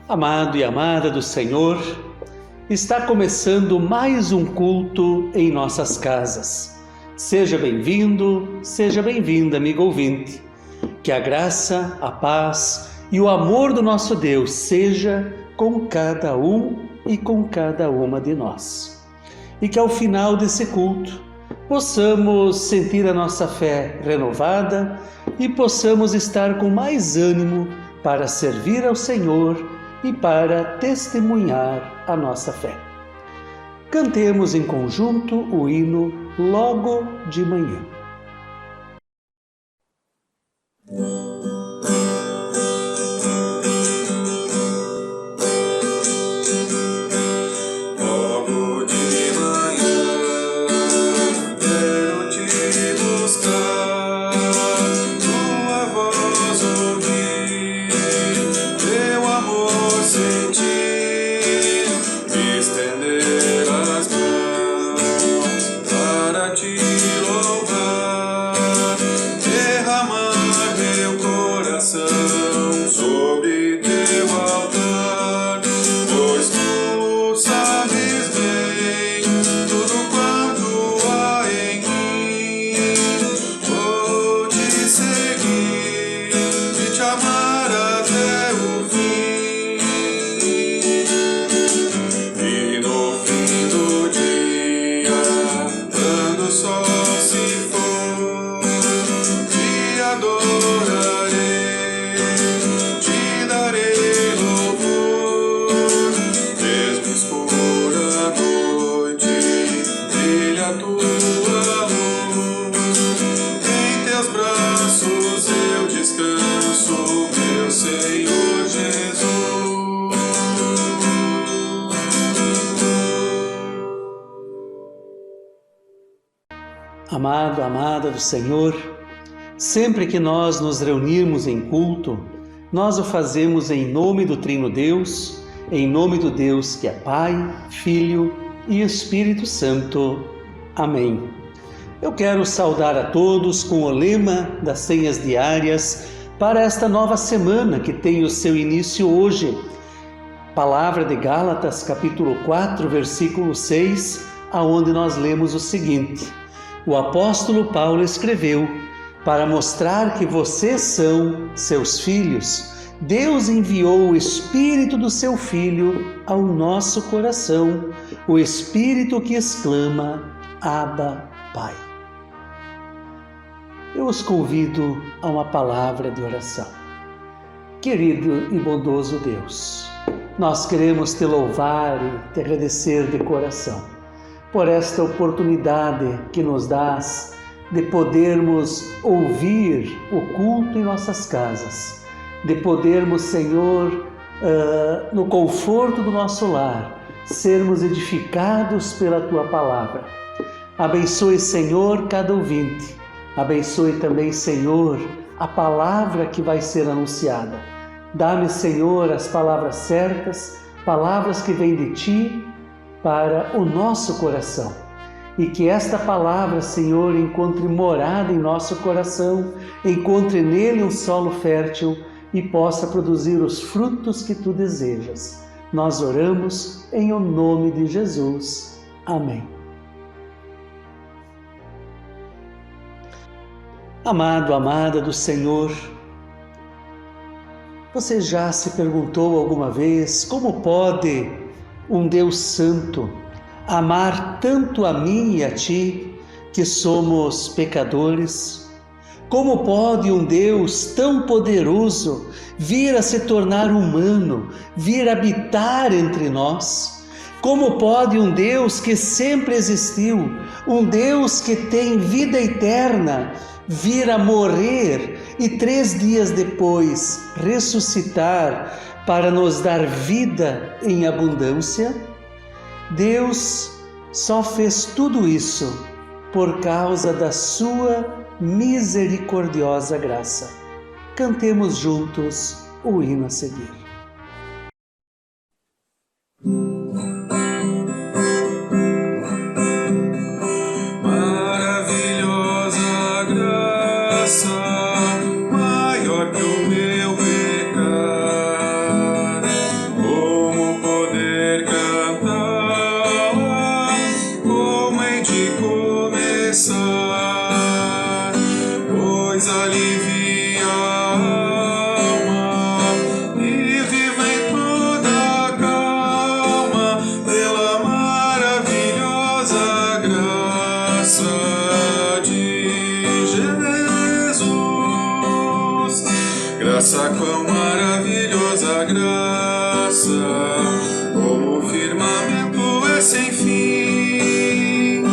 Amado e amada do Senhor, está começando mais um culto em nossas casas. Seja bem-vindo, seja bem-vinda, amigo ouvinte. Que a graça, a paz e o amor do nosso Deus seja com cada um e com cada uma de nós. E que ao final desse culto possamos sentir a nossa fé renovada e possamos estar com mais ânimo para servir ao Senhor e para testemunhar a nossa fé. Cantemos em conjunto o hino Logo de Manhã. Amado, amada do Senhor, sempre que nós nos reunirmos em culto, nós o fazemos em nome do Trino Deus, em nome do Deus que é Pai, Filho e Espírito Santo. Amém. Eu quero saudar a todos com o lema das senhas diárias para esta nova semana que tem o seu início hoje. Palavra de Gálatas, capítulo 4, versículo 6, aonde nós lemos o seguinte: o apóstolo Paulo escreveu: para mostrar que vocês são seus filhos, Deus enviou o Espírito do seu Filho ao nosso coração, o Espírito que exclama: Abba, Pai. Eu os convido a uma palavra de oração. Querido e bondoso Deus, nós queremos te louvar e te agradecer de coração por esta oportunidade que nos dás de podermos ouvir o culto em nossas casas, de podermos, Senhor, no conforto do nosso lar, sermos edificados pela Tua Palavra. Abençoe, Senhor, cada ouvinte. Abençoe também, Senhor, a palavra que vai ser anunciada. Dá-me, Senhor, as palavras certas, palavras que vêm de Ti, para o nosso coração, e que esta palavra, Senhor, encontre morada em nosso coração, encontre nele um solo fértil e possa produzir os frutos que Tu desejas. Nós oramos em o nome de Jesus. Amém. Amado, amada do Senhor, você já se perguntou alguma vez como pode um Deus santo amar tanto a mim e a ti, que somos pecadores? Como pode um Deus tão poderoso vir a se tornar humano, vir habitar entre nós? Como pode um Deus que sempre existiu, um Deus que tem vida eterna, vir a morrer e 3 dias depois ressuscitar para nos dar vida em abundância? Deus só fez tudo isso por causa da sua misericordiosa graça. Cantemos juntos o hino a seguir. Maravilhosa graça, maior que o meu pecado. Graça, quão maravilhosa graça, como o firmamento é sem fim.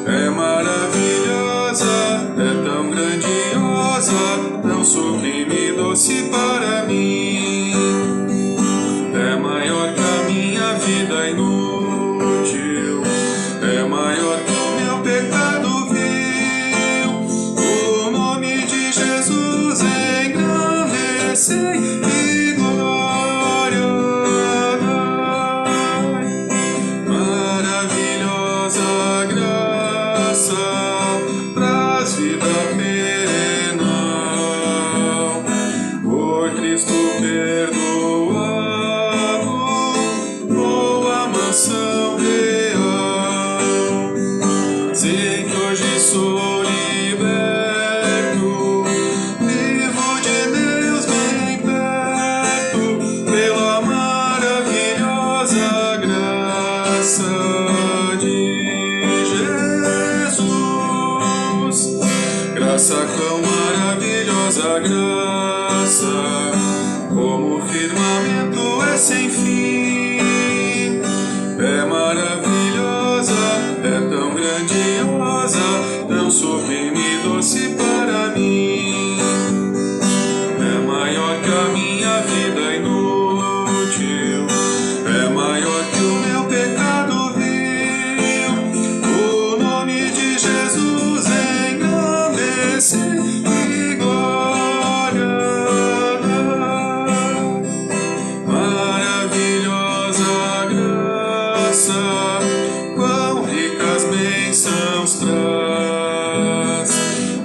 É maravilhosa, é tão grandiosa, tão sublime e doce para mim. É maior que a minha vida inútil, é maior que o meu pecado vil. O nome de Jesus engrandecei e glória dai. Maravilhosa graça, traz vida perene. Por Cristo perdoado, boa mansão real. Sei que hoje sou liberto, vivo de Deus bem perto, pela maravilhosa graça de Jesus. Graça, quão maravilhosa graça, como o firmamento é sem fim. É maravilhosa, é tão grandiosa, tão sublime e doce para mim. É maior que a minha vida inútil, é maior que o meu pecado vil. O nome de Jesus engrandece e glória dai. Maravilhosa graça, quão ricas bênçãos traz.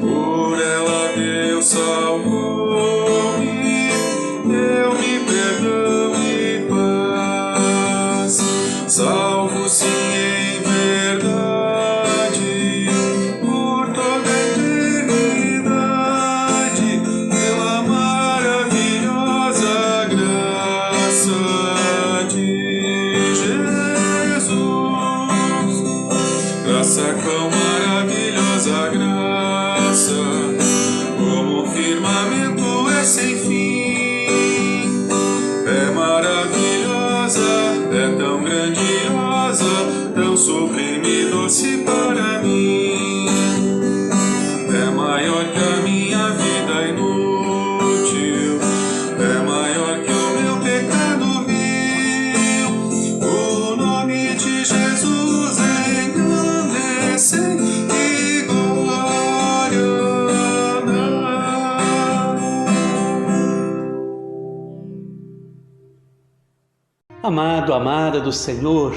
Por ela Deus salvou-me, deu-me perdão e paz. Salvo sim em verdade, por toda a eternidade, pela maravilhosa graça de Jesus. Graça, quão maravilhosa graça, como o firmamento é sem fim. É maravilhosa, é tão grandiosa, tão sublime e doce para mim. É maior que a minha vida inútil, é maior que o meu pecado vil. O nome de Jesus engrandece e glória dai. Amado, amada do Senhor,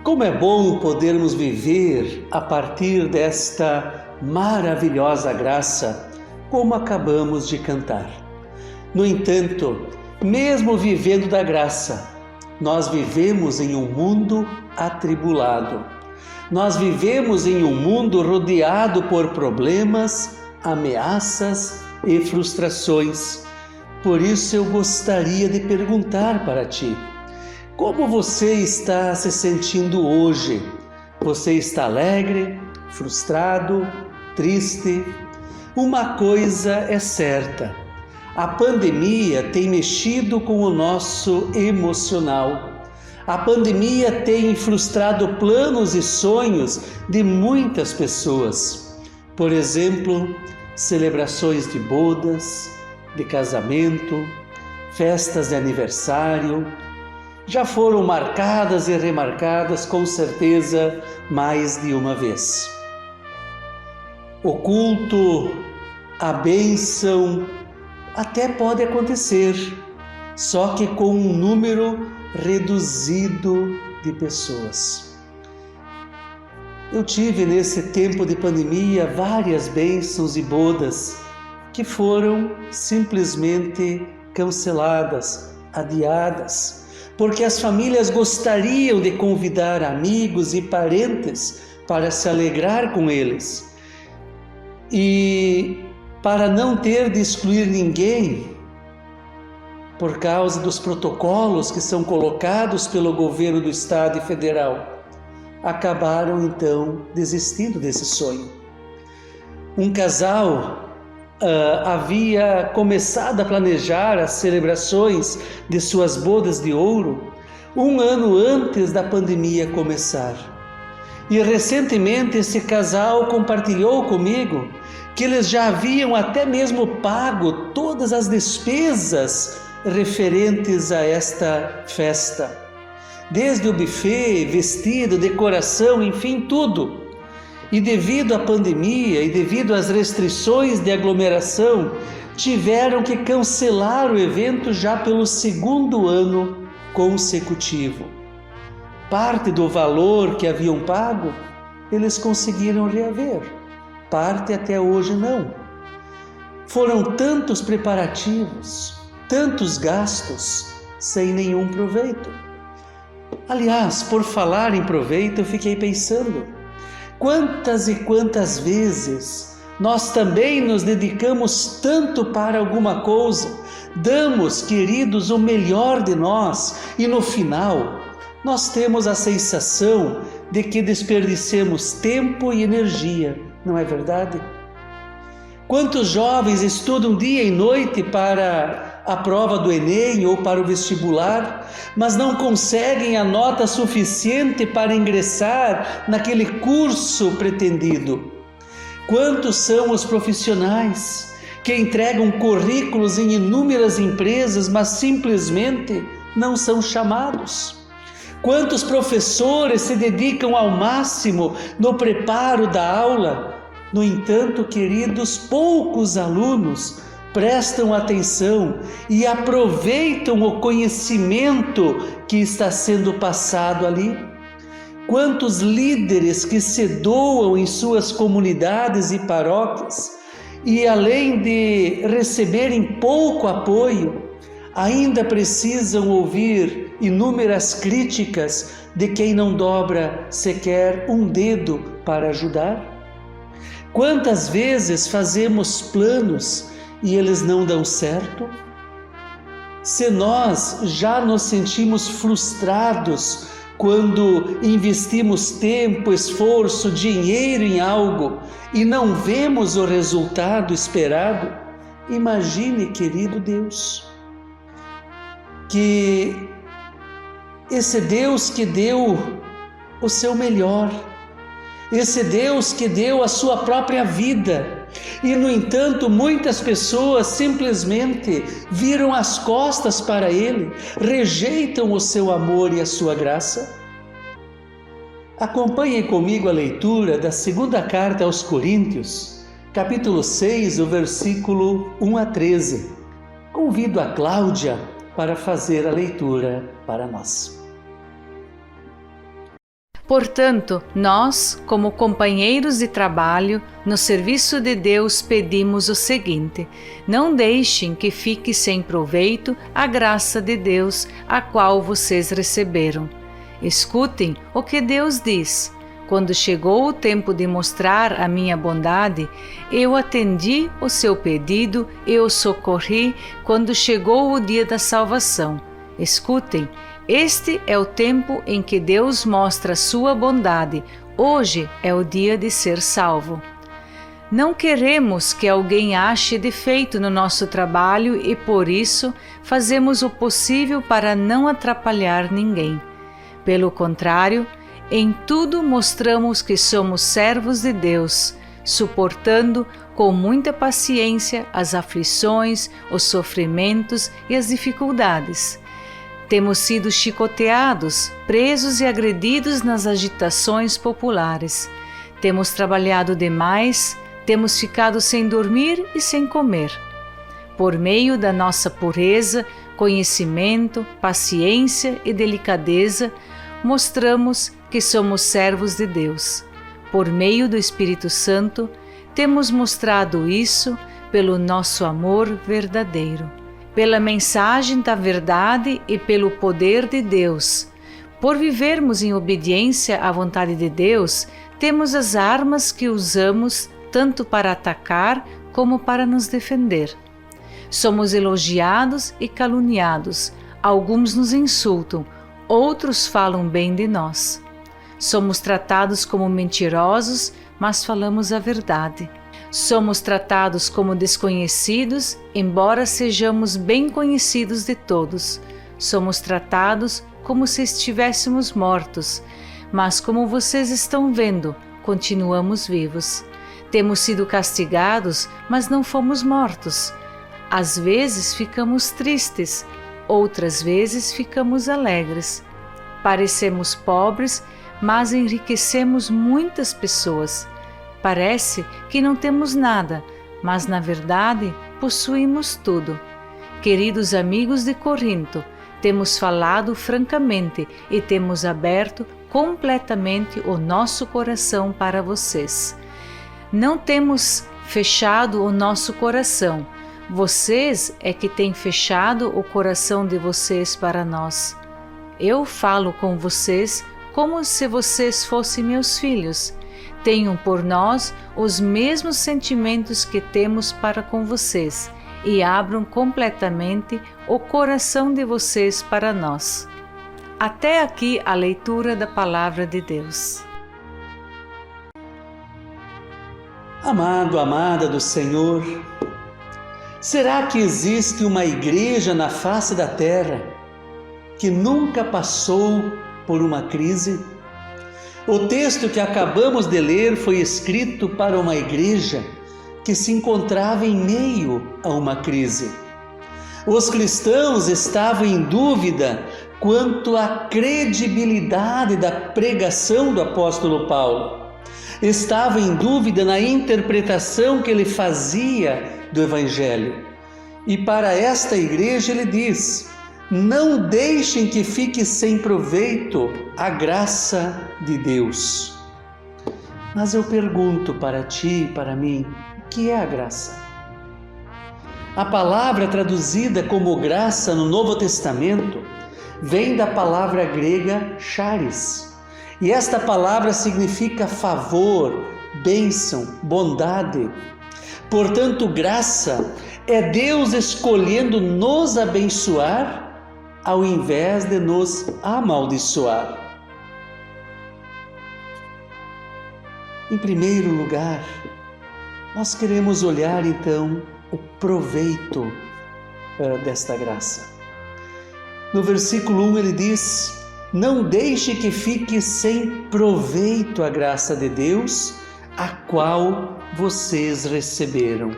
como é bom podermos viver a partir desta maravilhosa graça, como acabamos de cantar. No entanto, mesmo vivendo da graça, nós vivemos em um mundo atribulado. Nós vivemos em um mundo rodeado por problemas, ameaças e frustrações. Por isso eu gostaria de perguntar para ti: como você está se sentindo hoje? Você está alegre, frustrado, triste? Uma coisa é certa: a pandemia tem mexido com o nosso emocional. A pandemia tem frustrado planos e sonhos de muitas pessoas. Por exemplo, celebrações de bodas, de casamento, festas de aniversário, já foram marcadas e remarcadas com certeza mais de uma vez. O culto, a bênção, até pode acontecer, só que com um número reduzido de pessoas. Eu tive nesse tempo de pandemia várias bênçãos e bodas que foram simplesmente canceladas, adiadas, porque as famílias gostariam de convidar amigos e parentes para se alegrar com eles. E para não ter de excluir ninguém, por causa dos protocolos que são colocados pelo governo do Estado e Federal, acabaram então desistindo desse sonho. Um casal havia começado a planejar as celebrações de suas bodas de ouro 1 ano antes da pandemia começar. E recentemente esse casal compartilhou comigo que eles já haviam até mesmo pago todas as despesas referentes a esta festa. Desde o buffet, vestido, decoração, enfim, tudo. E devido à pandemia e devido às restrições de aglomeração, tiveram que cancelar o evento já pelo 2º ano consecutivo. Parte do valor que haviam pago, eles conseguiram reaver. Parte até hoje não. Foram tantos preparativos, tantos gastos, sem nenhum proveito. Aliás, por falar em proveito, eu fiquei pensando, quantas e quantas vezes nós também nos dedicamos tanto para alguma coisa, damos, queridos, o melhor de nós e no final nós temos a sensação de que desperdicemos tempo e energia, não é verdade? Quantos jovens estudam dia e noite para a prova do Enem ou para o vestibular, mas não conseguem a nota suficiente para ingressar naquele curso pretendido? Quantos são os profissionais que entregam currículos em inúmeras empresas, mas simplesmente não são chamados? Quantos professores se dedicam ao máximo no preparo da aula? No entanto, queridos, poucos alunos prestam atenção e aproveitam o conhecimento que está sendo passado ali. Quantos líderes que se doam em suas comunidades e paróquias e, além de receberem pouco apoio, ainda precisam ouvir inúmeras críticas de quem não dobra sequer um dedo para ajudar? Quantas vezes fazemos planos e eles não dão certo? Se nós já nos sentimos frustrados quando investimos tempo, esforço, dinheiro em algo e não vemos o resultado esperado, imagine, querido Deus, que esse Deus que deu o seu melhor, esse Deus que deu a sua própria vida, e no entanto muitas pessoas simplesmente viram as costas para Ele, rejeitam o seu amor e a sua graça. Acompanhem comigo a leitura da 2ª carta aos Coríntios, capítulo 6, o versículo 1 a 13. Convido a Cláudia para fazer a leitura para nós. Portanto, nós, como companheiros de trabalho, no serviço de Deus, pedimos o seguinte: não deixem que fique sem proveito a graça de Deus, a qual vocês receberam. Escutem o que Deus diz. Quando chegou o tempo de mostrar a minha bondade, eu atendi o seu pedido e o socorri quando chegou o dia da salvação. Escutem, este é o tempo em que Deus mostra sua bondade. Hoje é o dia de ser salvo. Não queremos que alguém ache defeito no nosso trabalho e, por isso, fazemos o possível para não atrapalhar ninguém. Pelo contrário, em tudo mostramos que somos servos de Deus, suportando com muita paciência as aflições, os sofrimentos e as dificuldades. Temos sido chicoteados, presos e agredidos nas agitações populares. Temos trabalhado demais, temos ficado sem dormir e sem comer. Por meio da nossa pureza, conhecimento, paciência e delicadeza, mostramos que somos servos de Deus. Por meio do Espírito Santo, temos mostrado isso pelo nosso amor verdadeiro, pela mensagem da verdade e pelo poder de Deus. Por vivermos em obediência à vontade de Deus, temos as armas que usamos tanto para atacar como para nos defender. Somos elogiados e caluniados, alguns nos insultam, outros falam bem de nós. Somos tratados como mentirosos, mas falamos a verdade. Somos tratados como desconhecidos, embora sejamos bem conhecidos de todos. Somos tratados como se estivéssemos mortos, mas como vocês estão vendo, continuamos vivos. Temos sido castigados, mas não fomos mortos. Às vezes ficamos tristes, outras vezes ficamos alegres. Parecemos pobres, mas enriquecemos muitas pessoas. Parece que não temos nada, mas na verdade possuímos tudo. Queridos amigos de Corinto, temos falado francamente e temos aberto completamente o nosso coração para vocês. Não temos fechado o nosso coração. Vocês é que têm fechado o coração de vocês para nós. Eu falo com vocês como se vocês fossem meus filhos. Tenham por nós os mesmos sentimentos que temos para com vocês e abram completamente o coração de vocês para nós. Até aqui a leitura da Palavra de Deus. Amado, amada do Senhor, será que existe uma igreja na face da terra que nunca passou por uma crise? O texto que acabamos de ler foi escrito para uma igreja que se encontrava em meio a uma crise. Os cristãos estavam em dúvida quanto à credibilidade da pregação do apóstolo Paulo. Estavam em dúvida na interpretação que ele fazia do Evangelho. E para esta igreja ele diz: não deixem que fique sem proveito a graça de Deus. Mas eu pergunto para ti e para mim, o que é a graça? A palavra traduzida como graça no Novo Testamento vem da palavra grega charis. E esta palavra significa favor, bênção, bondade. Portanto, graça é Deus escolhendo nos abençoar ao invés de nos amaldiçoar. Em primeiro lugar, nós queremos olhar então o proveito desta graça. No versículo 1 ele diz: não deixe que fique sem proveito a graça de Deus, a qual vocês receberam.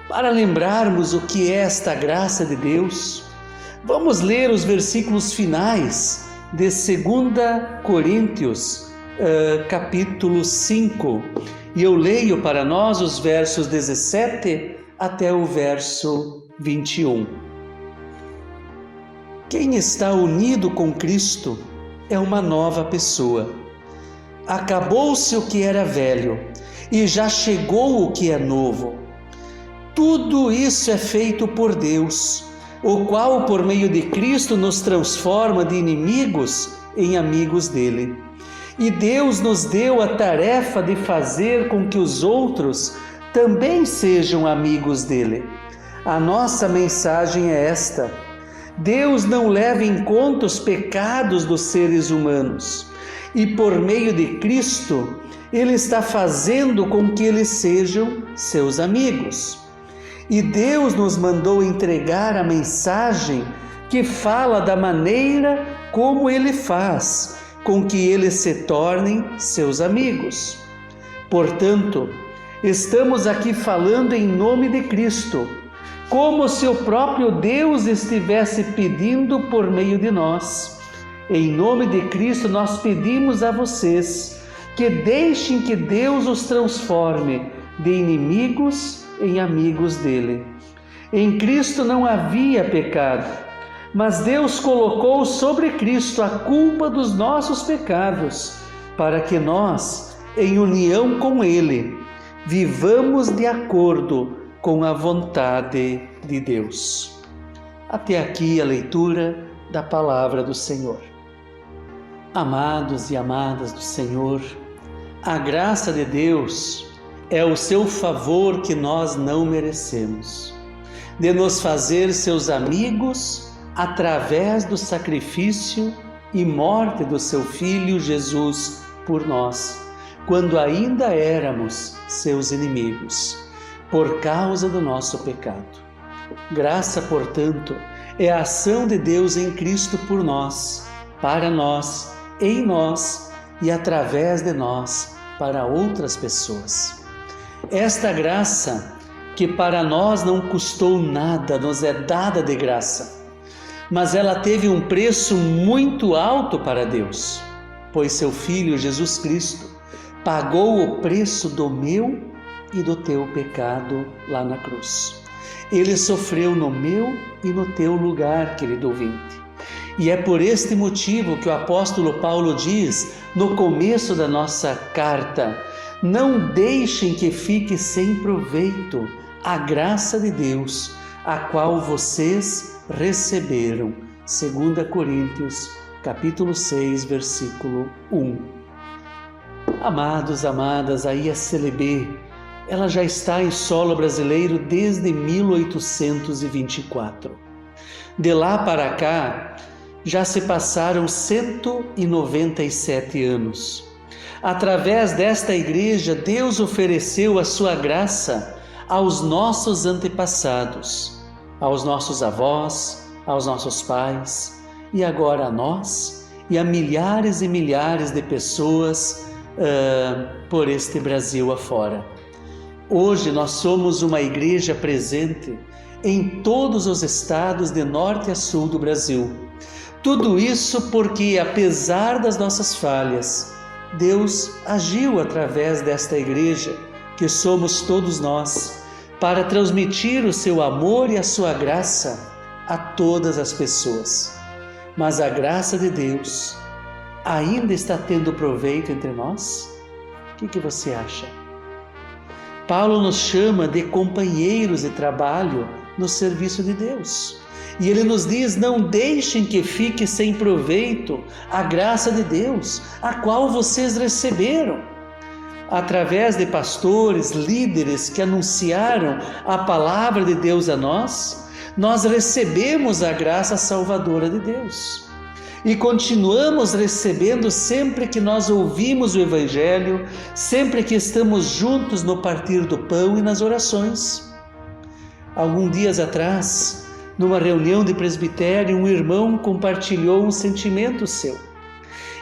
Para lembrarmos o que é esta graça de Deus, vamos ler os versículos finais de 2 Coríntios, capítulo 5. E eu leio para nós os versos 17 até o verso 21. Quem está unido com Cristo é uma nova pessoa. Acabou-se o que era velho e já chegou o que é novo. Tudo isso é feito por Deus, o qual por meio de Cristo nos transforma de inimigos em amigos dele. E Deus nos deu a tarefa de fazer com que os outros também sejam amigos dele. A nossa mensagem é esta: Deus não leva em conta os pecados dos seres humanos, e por meio de Cristo, Ele está fazendo com que eles sejam seus amigos. E Deus nos mandou entregar a mensagem que fala da maneira como Ele faz com que eles se tornem seus amigos. Portanto, estamos aqui falando em nome de Cristo, como se o próprio Deus estivesse pedindo por meio de nós. Em nome de Cristo, nós pedimos a vocês que deixem que Deus os transforme de inimigos em amigos dele. Em Cristo não havia pecado, mas Deus colocou sobre Cristo a culpa dos nossos pecados, para que nós, em união com Ele, vivamos de acordo com a vontade de Deus. Até aqui a leitura da palavra do Senhor. Amados e amadas do Senhor, a graça de Deus é o seu favor que nós não merecemos, de nos fazer seus amigos através do sacrifício e morte do seu Filho Jesus por nós, quando ainda éramos seus inimigos, por causa do nosso pecado. Graça, portanto, é a ação de Deus em Cristo por nós, para nós, em nós e através de nós, para outras pessoas. Esta graça, que para nós não custou nada, nos é dada de graça, mas ela teve um preço muito alto para Deus, pois seu Filho Jesus Cristo pagou o preço do meu e do teu pecado lá na cruz. Ele sofreu no meu e no teu lugar, querido ouvinte. E é por este motivo que o apóstolo Paulo diz no começo da nossa carta: não deixem que fique sem proveito a graça de Deus, a qual vocês receberam. 2 Coríntios, capítulo 6, versículo 1. Amados, amadas, a ISLB, ela já está em solo brasileiro desde 1824. De lá para cá, já se passaram 197 anos. Através desta igreja, Deus ofereceu a sua graça aos nossos antepassados, aos nossos avós, aos nossos pais, e agora a nós e a milhares e milhares de pessoas por este Brasil afora. Hoje nós somos uma igreja presente em todos os estados de norte a sul do Brasil. Tudo isso porque, apesar das nossas falhas, Deus agiu através desta igreja, que somos todos nós, para transmitir o seu amor e a sua graça a todas as pessoas. Mas a graça de Deus ainda está tendo proveito entre nós? O que você acha? Paulo nos chama de companheiros de trabalho no serviço de Deus. E ele nos diz: não deixem que fique sem proveito a graça de Deus, a qual vocês receberam. Através de pastores, líderes que anunciaram a palavra de Deus a nós recebemos a graça salvadora de Deus. E continuamos recebendo sempre que nós ouvimos o Evangelho, sempre que estamos juntos no partir do pão e nas orações. Alguns dias atrás, numa reunião de presbitério, um irmão compartilhou um sentimento seu.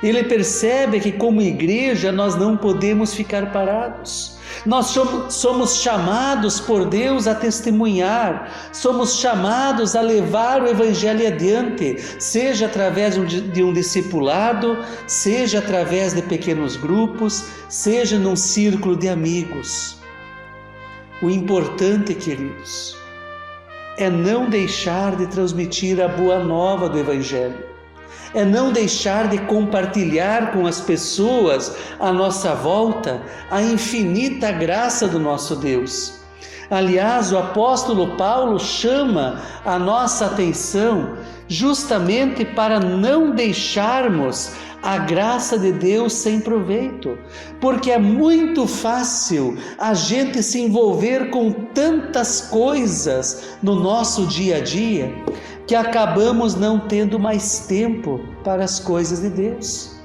Ele percebe que, como igreja, nós não podemos ficar parados. Nós somos chamados por Deus a testemunhar, somos chamados a levar o Evangelho adiante, seja através de um discipulado, seja através de pequenos grupos, seja num círculo de amigos. O importante, queridos, é não deixar de transmitir a boa nova do Evangelho. É não deixar de compartilhar com as pessoas à nossa volta a infinita graça do nosso Deus. Aliás, o apóstolo Paulo chama a nossa atenção justamente para não deixarmos a graça de Deus sem proveito, porque é muito fácil a gente se envolver com tantas coisas no nosso dia a dia, que acabamos não tendo mais tempo para as coisas de Deus.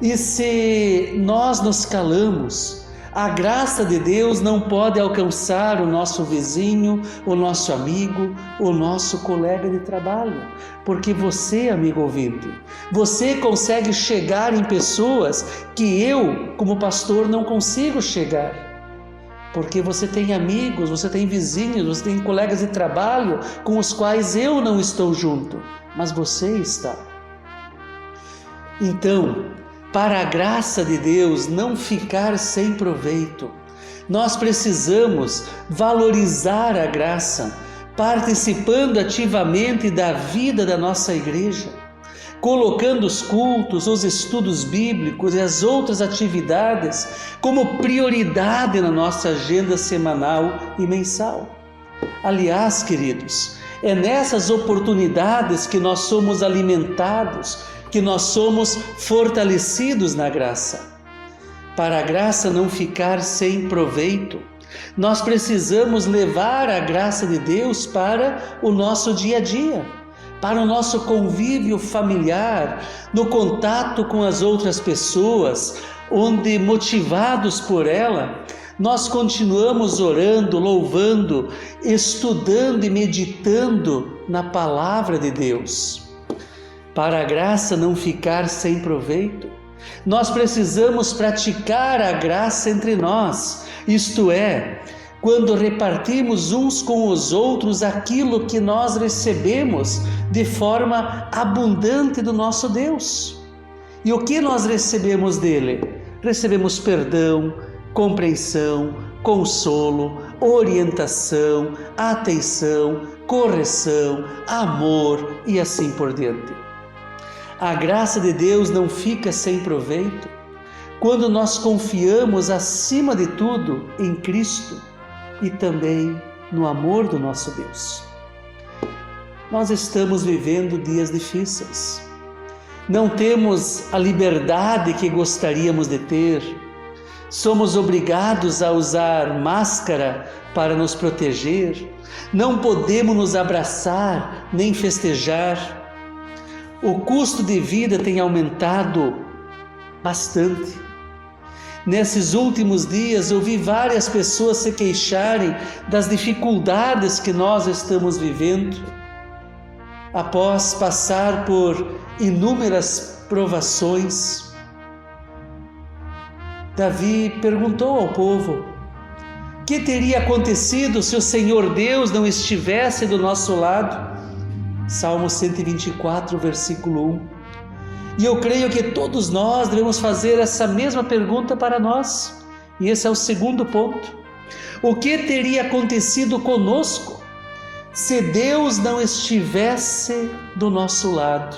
E se nós nos calamos, a graça de Deus não pode alcançar o nosso vizinho, o nosso amigo, o nosso colega de trabalho. Porque você, amigo ouvinte, você consegue chegar em pessoas que eu, como pastor, não consigo chegar. Porque você tem amigos, você tem vizinhos, você tem colegas de trabalho com os quais eu não estou junto, mas você está. Então, para a graça de Deus não ficar sem proveito, nós precisamos valorizar a graça, participando ativamente da vida da nossa igreja, colocando os cultos, os estudos bíblicos e as outras atividades como prioridade na nossa agenda semanal e mensal. Aliás, queridos, é nessas oportunidades que nós somos alimentados, que nós somos fortalecidos na graça. Para a graça não ficar sem proveito, nós precisamos levar a graça de Deus para o nosso dia a dia, para o nosso convívio familiar, no contato com as outras pessoas, onde, motivados por ela, nós continuamos orando, louvando, estudando e meditando na palavra de Deus. Para a graça não ficar sem proveito, nós precisamos praticar a graça entre nós, isto é, quando repartimos uns com os outros aquilo que nós recebemos de forma abundante do nosso Deus. E o que nós recebemos dele? Recebemos perdão, compreensão, consolo, orientação, atenção, correção, amor e assim por diante. A graça de Deus não fica sem proveito quando nós confiamos acima de tudo em Cristo e também no amor do nosso Deus. Nós estamos vivendo dias difíceis. Não temos a liberdade que gostaríamos de ter. Somos obrigados a usar máscara para nos proteger. Não podemos nos abraçar nem festejar. O custo de vida tem aumentado bastante. Nesses últimos dias, eu vi várias pessoas se queixarem das dificuldades que nós estamos vivendo, após passar por inúmeras provações. Davi perguntou ao povo: o que teria acontecido se o Senhor Deus não estivesse do nosso lado? Salmo 124, versículo 1. E eu creio que todos nós devemos fazer essa mesma pergunta para nós. E esse é o segundo ponto. O que teria acontecido conosco se Deus não estivesse do nosso lado?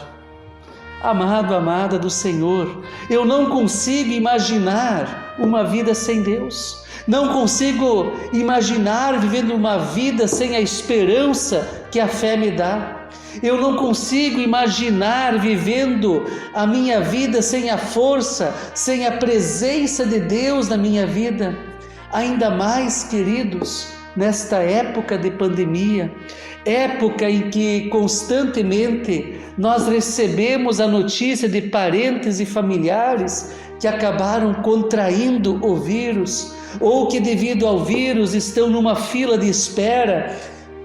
Amado, amada do Senhor, eu não consigo imaginar uma vida sem Deus. Não consigo imaginar vivendo uma vida sem a esperança que a fé me dá. Eu não consigo imaginar vivendo a minha vida sem a força, sem a presença de Deus na minha vida. Ainda mais, queridos, nesta época de pandemia, época em que constantemente nós recebemos a notícia de parentes e familiares que acabaram contraindo o vírus, ou que devido ao vírus estão numa fila de espera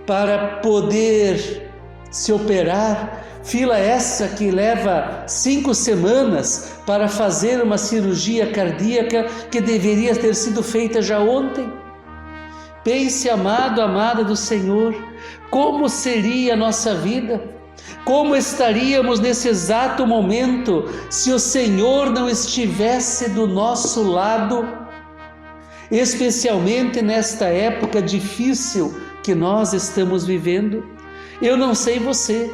para poder se operar, fila essa que leva 5 semanas para fazer uma cirurgia cardíaca que deveria ter sido feita já ontem. Pense, amado, amada do Senhor, como seria a nossa vida? Como estaríamos nesse exato momento se o Senhor não estivesse do nosso lado? Especialmente nesta época difícil que nós estamos vivendo. Eu não sei você,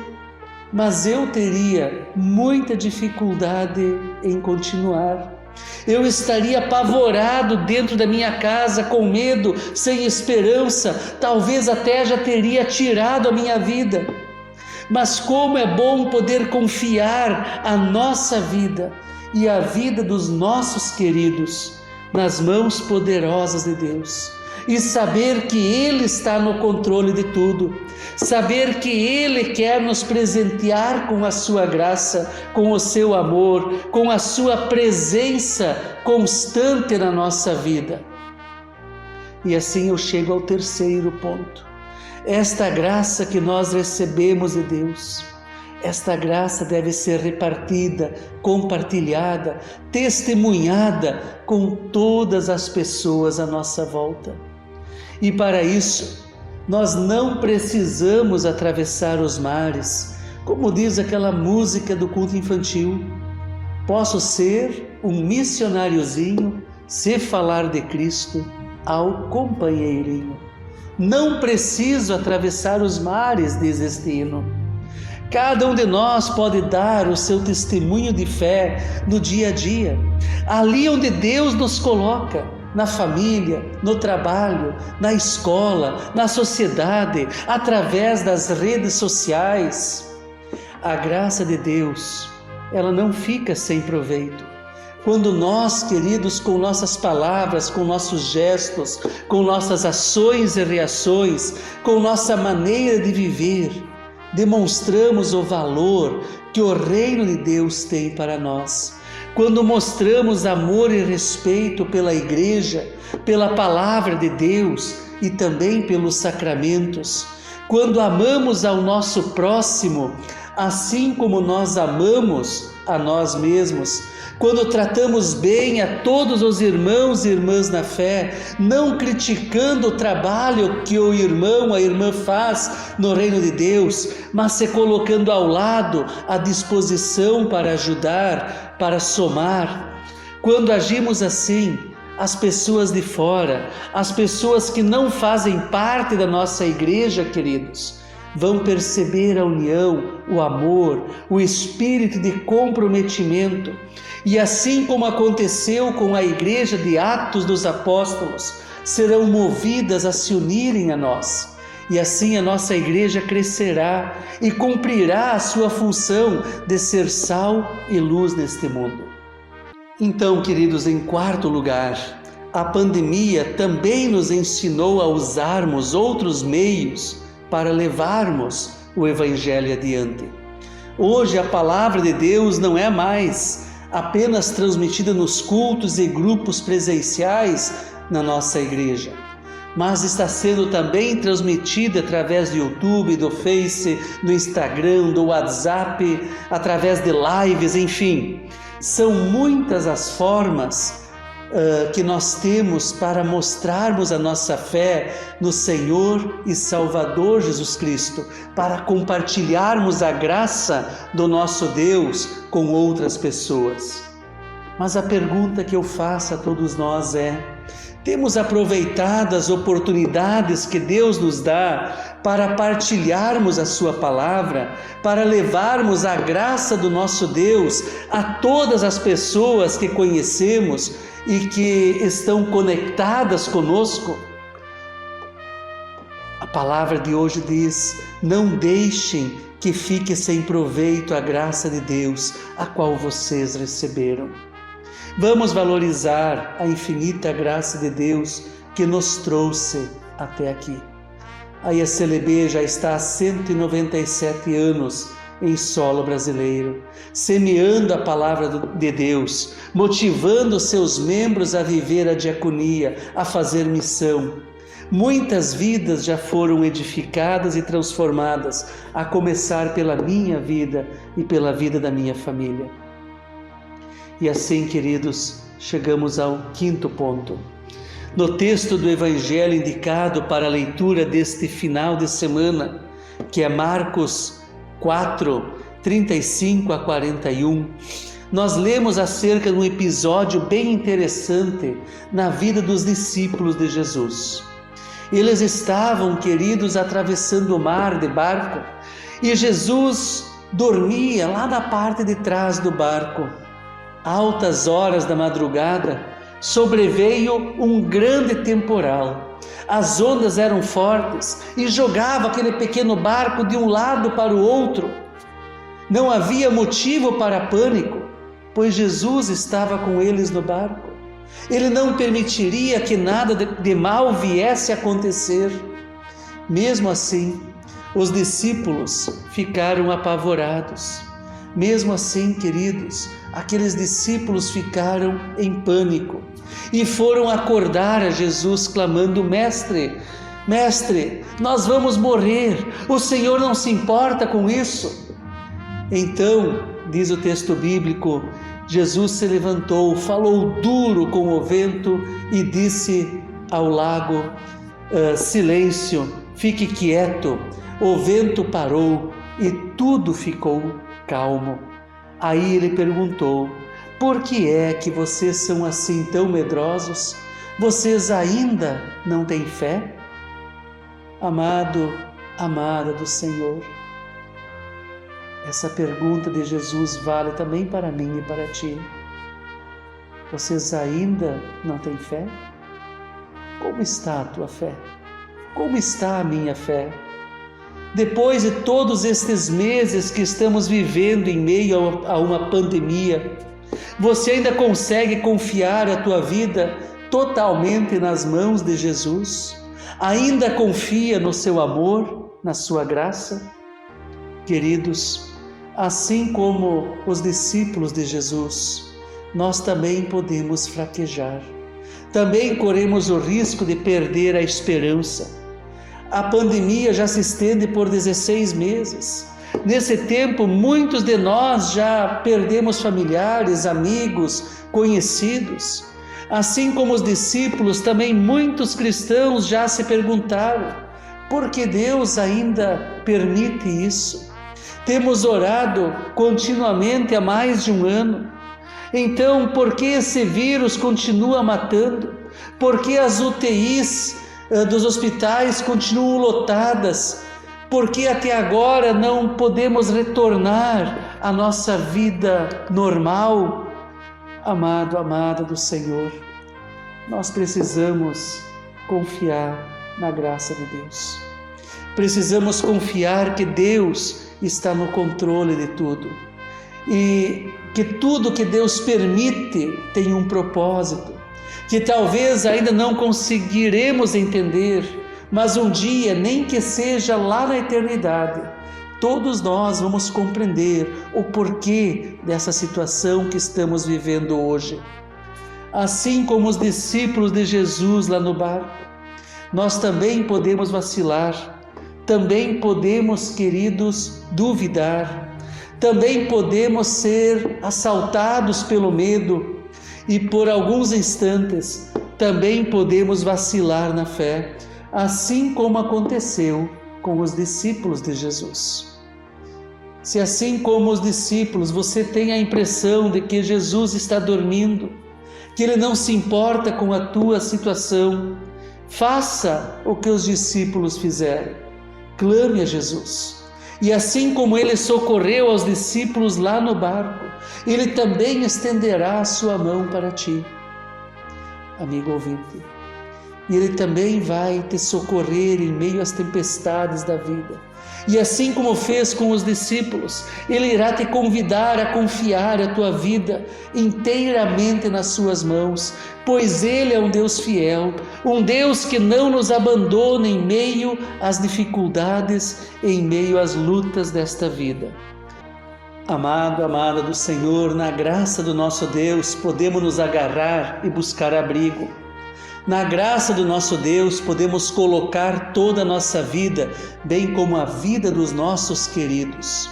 mas eu teria muita dificuldade em continuar. Eu estaria apavorado dentro da minha casa, com medo, sem esperança, talvez até já teria tirado a minha vida. Mas como é bom poder confiar a nossa vida e a vida dos nossos queridos nas mãos poderosas de Deus. E saber que Ele está no controle de tudo, saber que Ele quer nos presentear com a sua graça, com o seu amor, com a sua presença constante na nossa vida. E assim eu chego ao terceiro ponto. Esta graça que nós recebemos de Deus, esta graça deve ser repartida, compartilhada, testemunhada com todas as pessoas à nossa volta. E para isso, nós não precisamos atravessar os mares, como diz aquela música do culto infantil. Posso ser um missionáriozinho se falar de Cristo ao companheirinho. Não preciso atravessar os mares, diz este hino. Cada um de nós pode dar o seu testemunho de fé no dia a dia, ali onde Deus nos coloca, na família, no trabalho, na escola, na sociedade, através das redes sociais. A graça de Deus, ela não fica sem proveito. Quando nós, queridos, com nossas palavras, com nossos gestos, com nossas ações e reações, com nossa maneira de viver, demonstramos o valor que o reino de Deus tem para nós. Quando mostramos amor e respeito pela igreja, pela palavra de Deus e também pelos sacramentos, quando amamos ao nosso próximo, assim como nós amamos a nós mesmos, quando tratamos bem a todos os irmãos e irmãs na fé, não criticando o trabalho que o irmão, a irmã faz no reino de Deus, mas se colocando ao lado, à disposição para ajudar, para somar. Quando agimos assim, as pessoas de fora, as pessoas que não fazem parte da nossa igreja, queridos, vão perceber a união, o amor, o espírito de comprometimento. E assim como aconteceu com a igreja de Atos dos Apóstolos, serão movidas a se unirem a nós. E assim a nossa igreja crescerá e cumprirá a sua função de ser sal e luz neste mundo. Então, queridos, em quarto lugar, a pandemia também nos ensinou a usarmos outros meios para levarmos o Evangelho adiante. Hoje a palavra de Deus não é mais apenas transmitida nos cultos e grupos presenciais na nossa igreja, mas está sendo também transmitida através do YouTube, do Face, do Instagram, do WhatsApp, através de lives, enfim. São muitas as formas que nós temos para mostrarmos a nossa fé no Senhor e Salvador Jesus Cristo, para compartilharmos a graça do nosso Deus com outras pessoas. Mas a pergunta que eu faço a todos nós é: temos aproveitado as oportunidades que Deus nos dá para partilharmos a sua palavra, para levarmos a graça do nosso Deus a todas as pessoas que conhecemos e que estão conectadas conosco? A palavra de hoje diz: não deixem que fique sem proveito a graça de Deus, a qual vocês receberam. Vamos valorizar a infinita graça de Deus que nos trouxe até aqui. A IACLB já está há 197 anos em solo brasileiro, semeando a palavra de Deus, motivando seus membros a viver a diaconia, a fazer missão. Muitas vidas já foram edificadas e transformadas, a começar pela minha vida e pela vida da minha família. E assim, queridos, chegamos ao quinto ponto. No texto do Evangelho indicado para a leitura deste final de semana, que é Marcos 4, 35 a 41, nós lemos acerca de um episódio bem interessante na vida dos discípulos de Jesus. Eles estavam, queridos, atravessando o mar de barco e Jesus dormia lá na parte de trás do barco. Altas horas da madrugada, sobreveio um grande temporal. As ondas eram fortes e jogavam aquele pequeno barco de um lado para o outro. Não havia motivo para pânico, pois Jesus estava com eles no barco. Ele não permitiria que nada de mal viesse a acontecer. Mesmo assim, os discípulos ficaram apavorados. Mesmo assim, queridos, aqueles discípulos ficaram em pânico e foram acordar a Jesus clamando: Mestre, Mestre, nós vamos morrer, o Senhor não se importa com isso. Então, diz o texto bíblico, Jesus se levantou, falou duro com o vento e disse ao lago: silêncio, fique quieto. O vento parou e tudo ficou calmo. Aí ele perguntou: por que é que vocês são assim tão medrosos? Vocês ainda não têm fé? Amado, amada do Senhor, essa pergunta de Jesus vale também para mim e para ti. Vocês ainda não têm fé? Como está a tua fé? Como está a minha fé? Depois de todos estes meses que estamos vivendo em meio a uma pandemia, você ainda consegue confiar a tua vida totalmente nas mãos de Jesus? Ainda confia no seu amor, na sua graça? Queridos, assim como os discípulos de Jesus, nós também podemos fraquejar. Também corremos o risco de perder a esperança. A pandemia já se estende por 16 meses. Nesse tempo, muitos de nós já perdemos familiares, amigos, conhecidos. Assim como os discípulos, também muitos cristãos já se perguntaram: por que Deus ainda permite isso? Temos orado continuamente há mais de um ano. Então, por que esse vírus continua matando? Por que as UTIs dos hospitais continuam lotadas? Por que até agora não podemos retornar à nossa vida normal? Amado, amada do Senhor, nós precisamos confiar na graça de Deus. Precisamos confiar que Deus está no controle de tudo e que tudo que Deus permite tem um propósito, que talvez ainda não conseguiremos entender, mas um dia, nem que seja lá na eternidade, todos nós vamos compreender o porquê dessa situação que estamos vivendo hoje. Assim como os discípulos de Jesus lá no barco, nós também podemos vacilar, também podemos, queridos, duvidar, também podemos ser assaltados pelo medo e por alguns instantes também podemos vacilar na fé, assim como aconteceu com os discípulos de Jesus. Se assim como os discípulos você tem a impressão de que Jesus está dormindo, que Ele não se importa com a tua situação, faça o que os discípulos fizeram. Clame a Jesus. E assim como Ele socorreu aos discípulos lá no barco, Ele também estenderá a sua mão para ti, amigo ouvinte. E Ele também vai te socorrer em meio às tempestades da vida. E assim como fez com os discípulos, Ele irá te convidar a confiar a tua vida inteiramente nas suas mãos, pois Ele é um Deus fiel, um Deus que não nos abandona em meio às dificuldades, em meio às lutas desta vida. Amado, amada do Senhor, na graça do nosso Deus, podemos nos agarrar e buscar abrigo. Na graça do nosso Deus, podemos colocar toda a nossa vida, bem como a vida dos nossos queridos.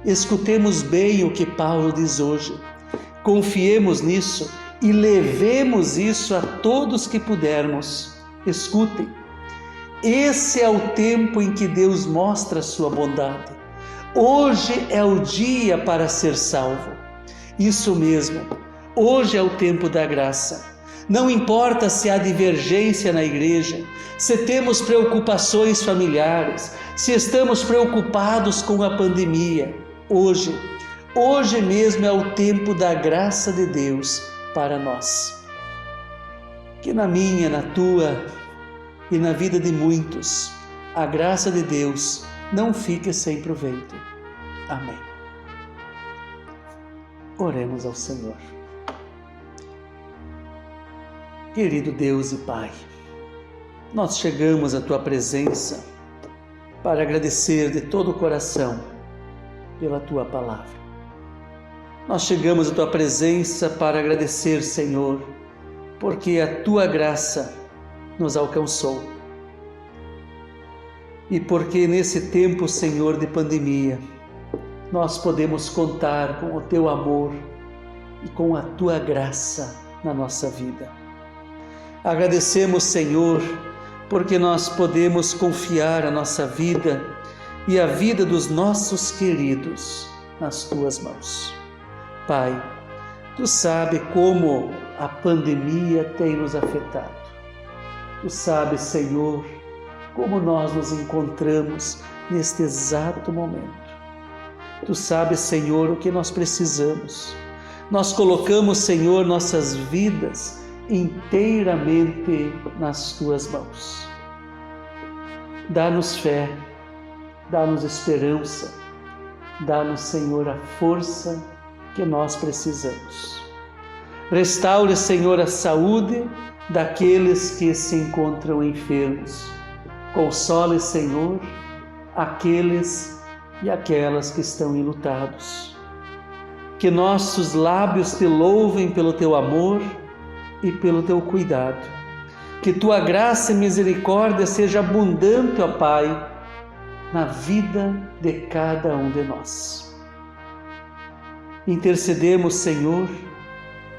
Escutemos bem o que Paulo diz hoje. Confiemos nisso e levemos isso a todos que pudermos. Escutem. Esse é o tempo em que Deus mostra a sua bondade. Hoje é o dia para ser salvo. Isso mesmo. Hoje é o tempo da graça. Não importa se há divergência na igreja, se temos preocupações familiares, se estamos preocupados com a pandemia. Hoje mesmo é o tempo da graça de Deus para nós. Que na minha, na tua e na vida de muitos, a graça de Deus não fique sem proveito. Amém. Oremos ao Senhor. Querido Deus e Pai, nós chegamos à Tua presença para agradecer de todo o coração pela Tua palavra. Nós chegamos à Tua presença para agradecer, Senhor, porque a Tua graça nos alcançou. E porque nesse tempo, Senhor, de pandemia, nós podemos contar com o Teu amor e com a Tua graça na nossa vida. Agradecemos, Senhor, porque nós podemos confiar a nossa vida e a vida dos nossos queridos nas Tuas mãos. Pai, Tu sabes como a pandemia tem nos afetado. Tu sabes, Senhor, como nós nos encontramos neste exato momento. Tu sabes, Senhor, o que nós precisamos. Nós colocamos, Senhor, nossas vidas inteiramente nas Tuas mãos. Dá-nos fé, dá-nos esperança, dá-nos, Senhor, a força que nós precisamos. Restaure, Senhor, a saúde daqueles que se encontram enfermos. Console, Senhor, aqueles e aquelas que estão enlutados. Que nossos lábios te louvem pelo teu amor e pelo teu cuidado. Que tua graça e misericórdia seja abundante, ó Pai, na vida de cada um de nós. Intercedemos, Senhor,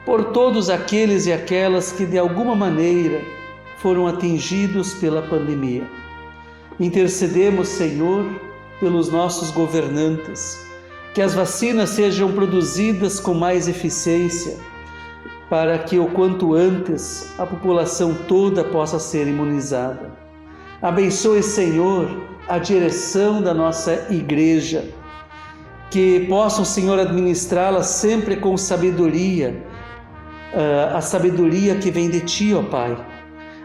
por todos aqueles e aquelas que de alguma maneira foram atingidos pela pandemia. Intercedemos, Senhor, pelos nossos governantes, que as vacinas sejam produzidas com mais eficiência, para que o quanto antes a população toda possa ser imunizada. Abençoe, Senhor, a direção da nossa igreja, que possam, Senhor, administrá-la sempre com sabedoria, a sabedoria que vem de Ti, ó Pai.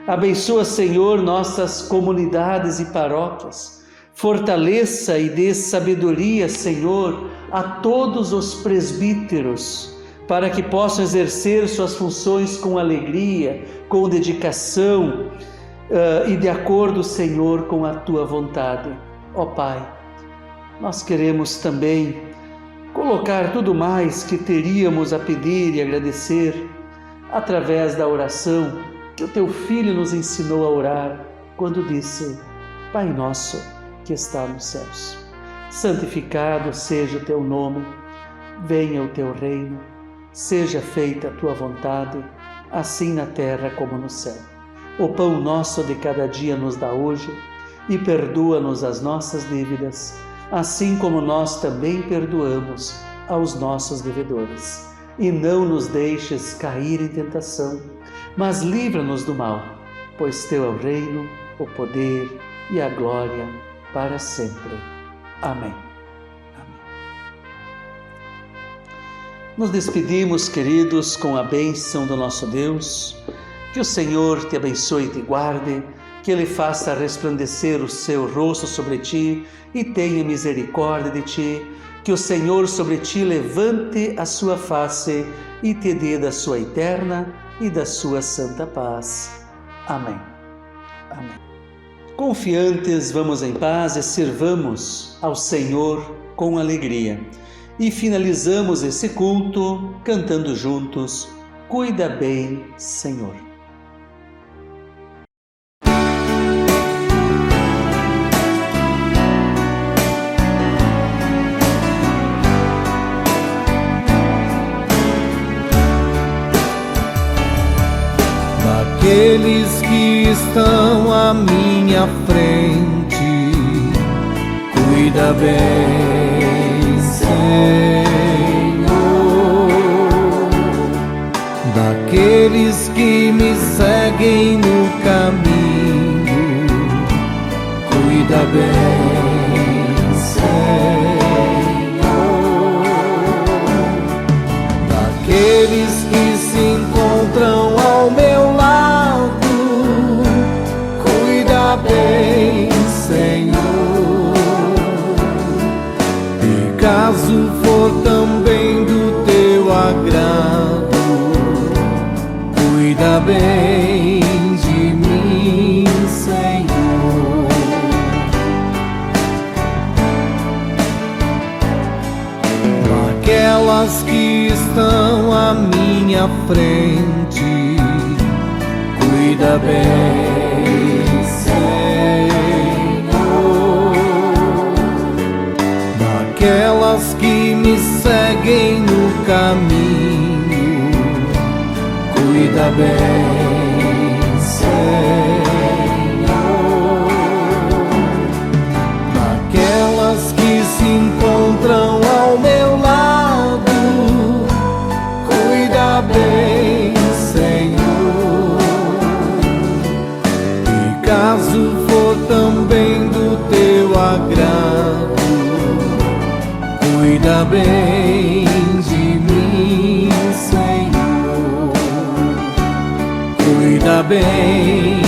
Abençoa, Senhor, nossas comunidades e paróquias. Fortaleça e dê sabedoria, Senhor, a todos os presbíteros, para que possam exercer suas funções com alegria, com dedicação e de acordo, Senhor, com a Tua vontade. Ó Pai, nós queremos também colocar tudo mais que teríamos a pedir e agradecer através da oração que o Teu Filho nos ensinou a orar quando disse: Pai nosso que está nos céus, santificado seja o Teu nome, venha o Teu reino, seja feita a Tua vontade, assim na terra como no céu. O pão nosso de cada dia nos dá hoje e perdoa-nos as nossas dívidas, assim como nós também perdoamos aos nossos devedores. E não nos deixes cair em tentação, mas livra-nos do mal, pois Teu é o reino, o poder e a glória para sempre. Amém. Nos despedimos, queridos, com a bênção do nosso Deus. Que o Senhor te abençoe e te guarde, que Ele faça resplandecer o seu rosto sobre ti e tenha misericórdia de ti. Que o Senhor sobre ti levante a sua face e te dê da sua eterna e da sua santa paz. Amém. Amém. Confiantes, vamos em paz e sirvamos ao Senhor com alegria. E finalizamos esse culto cantando juntos: Cuida bem, Senhor. Daqueles que estão à minha frente, cuida bem, Senhor. Daqueles que me seguem no caminho, cuida bem, Senhor. Daqueles que se encontram ao meu lado, cuida bem, Senhor. E caso for também do Teu agrado, cuida bem de mim, Senhor. Aquelas que estão à minha frente, cuida bem, Senhor. Daquelas que me seguem no caminho, cuida bem, Senhor. Daquelas que se encontram ao meu lado, cuida bem, Senhor. E caso for também do Teu agrado, cuida bem de mim, Senhor. Cuida bem